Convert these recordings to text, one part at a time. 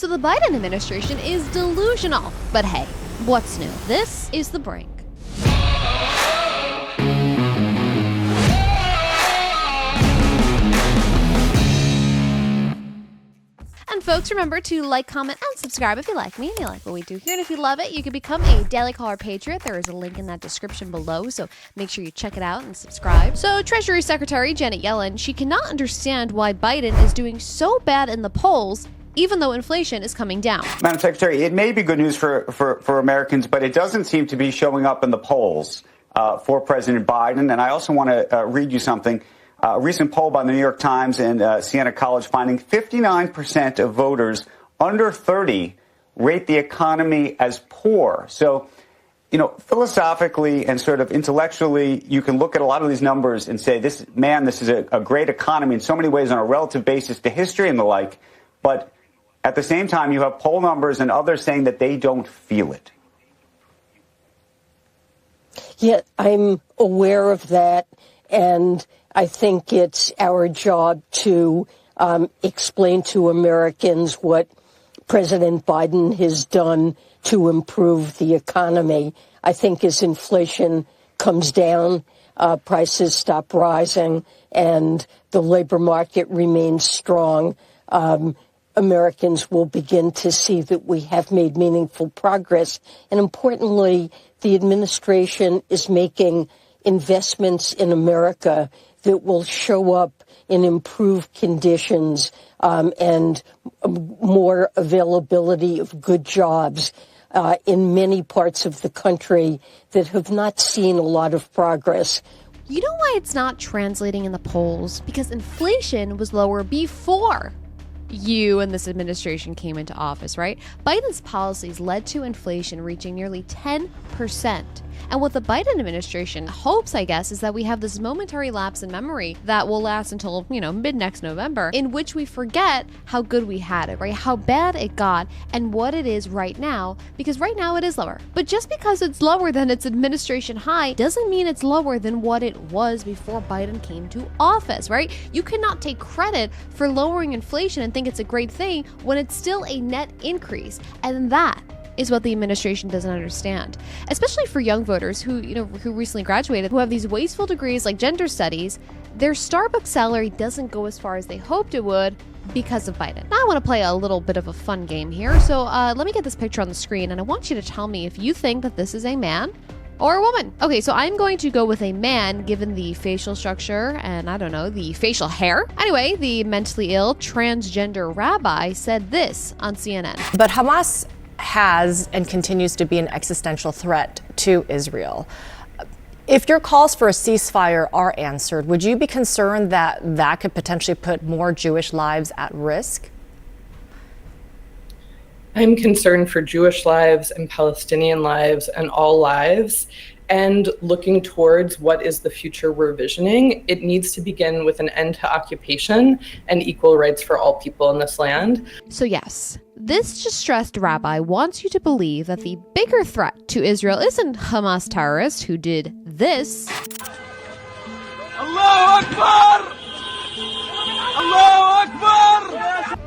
So the Biden administration is delusional. But hey, what's new? This is The Brink. And folks, remember to like, comment, and subscribe if you like me and you like what we do here. And if you love it, you can become a Daily Caller Patriot. There is a link in that description below, so make sure you check it out and subscribe. So Treasury Secretary Janet Yellen, she cannot understand why Biden is doing so bad in the polls, even though inflation is coming down. Madam Secretary, it may be good news for Americans, but it doesn't seem to be showing up in the polls for President Biden. And I also want to read you something. A recent poll by the New York Times and Siena College finding 59% of voters under 30 rate the economy as poor. So, philosophically and sort of intellectually, you can look at a lot of these numbers and say, this is a great economy in so many ways on a relative basis to history and the like. But at the same time, you have poll numbers and others saying that they don't feel it. Yeah, I'm aware of that. And I think it's our job to explain to Americans what President Biden has done to improve the economy. I think as inflation comes down, prices stop rising, and the labor market remains strong, Americans will begin to see that we have made meaningful progress. And importantly, the administration is making investments in America that will show up in improved conditions and more availability of good jobs in many parts of the country that have not seen a lot of progress. You know why it's not translating in the polls? Because inflation was lower before you and this administration came into office, right? Biden's policies led to inflation reaching nearly 10%. And what the Biden administration hopes, I guess, is that we have this momentary lapse in memory that will last until, mid-next November, in which we forget how good we had it, right? How bad it got and what it is right now, because right now it is lower. But just because it's lower than its administration high doesn't mean it's lower than what it was before Biden came to office, right? You cannot take credit for lowering inflation and think it's a great thing when it's still a net increase. And that is what the administration doesn't understand, especially for young voters who recently graduated, who have these wasteful degrees like gender studies. Their Starbucks salary doesn't go as far as they hoped it would because of Biden. Now I want to play a little bit of a fun game here. So let me get this picture on the screen, and I want you to tell me if you think that this is a man or a woman. Okay, so I'm going to go with a man given the facial structure and, the facial hair. Anyway, the mentally ill transgender rabbi said this on CNN. But Hamas has and continues to be an existential threat to Israel. If your calls for a ceasefire are answered, would you be concerned that that could potentially put more Jewish lives at risk? I'm concerned for Jewish lives and Palestinian lives and all lives. And looking towards what is the future we're visioning, it needs to begin with an end to occupation and equal rights for all people in this land. So yes, this distressed rabbi wants you to believe that the bigger threat to Israel isn't Hamas terrorists who did this. Allahu Akbar! Allahu Akbar!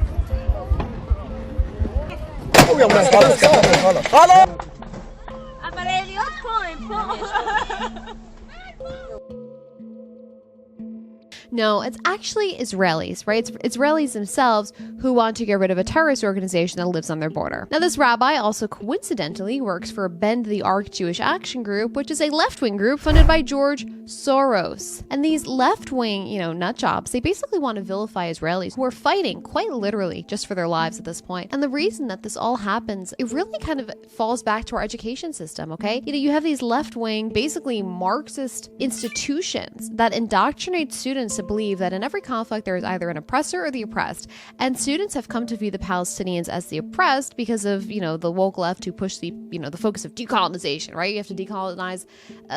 No, it's actually Israelis, right? It's Israelis themselves who want to get rid of a terrorist organization that lives on their border. Now, this rabbi also coincidentally works for Bend the Arc Jewish Action Group, which is a left-wing group funded by George Soros. And these left-wing, nut jobs, they basically want to vilify Israelis who are fighting, quite literally, just for their lives at this point. And the reason that this all happens, it really kind of falls back to our education system, okay? You have these left-wing, basically Marxist institutions that indoctrinate students to believe that in every conflict there is either an oppressor or the oppressed. And students have come to view the Palestinians as the oppressed because of, the woke left who push the focus of decolonization, right? You have to decolonize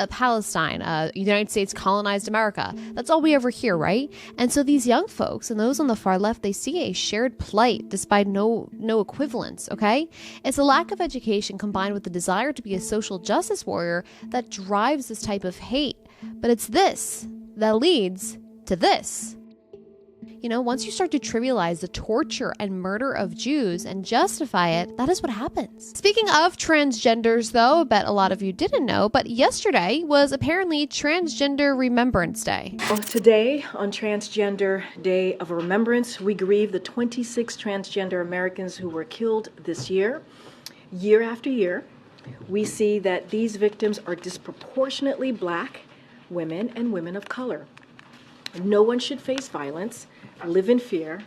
Palestine. The United States colonized America. That's all we ever hear, right? And so these young folks and those on the far left, they see a shared plight despite no equivalence, okay? It's a lack of education combined with the desire to be a social justice warrior that drives this type of hate. But it's this that leads to this. You know, once you start to trivialize the torture and murder of Jews and justify it, that is what happens. Speaking of transgenders, though, I bet a lot of you didn't know, but yesterday was apparently Transgender Remembrance Day. Well, today, on Transgender Day of Remembrance, we grieve the 26 transgender Americans who were killed this year. Year after year, we see that these victims are disproportionately Black women and women of color. No one should face violence, live in fear,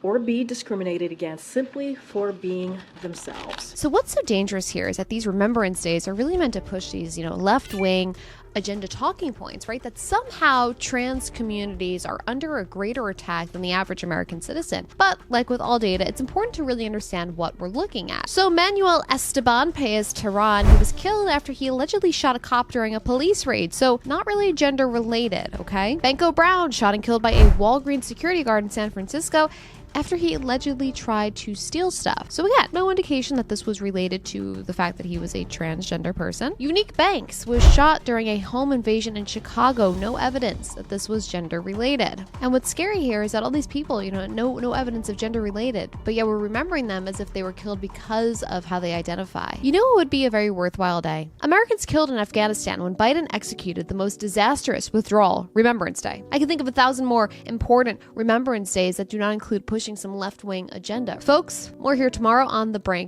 or be discriminated against simply for being themselves. So what's so dangerous here is that these Remembrance Days are really meant to push these, left-wing agenda talking points, right? That somehow trans communities are under a greater attack than the average American citizen. But like with all data, it's important to really understand what we're looking at. So Manuel Esteban Paez Terán, he was killed after he allegedly shot a cop during a police raid. So not really gender related, okay? Benko Brown, shot and killed by a Walgreens security guard in San Francisco after he allegedly tried to steal stuff. So again, no indication that this was related to the fact that he was a transgender person. Unique Banks was shot during a home invasion in Chicago. No evidence that this was gender related. And what's scary here is that all these people, no evidence of gender related, but yeah, we're remembering them as if they were killed because of how they identify. You know what would be a very worthwhile day? Americans killed in Afghanistan when Biden executed the most disastrous withdrawal, Remembrance Day. I can think of 1,000 more important Remembrance Days that do not include pushing some left-wing agenda. Folks, more here tomorrow on The Brink.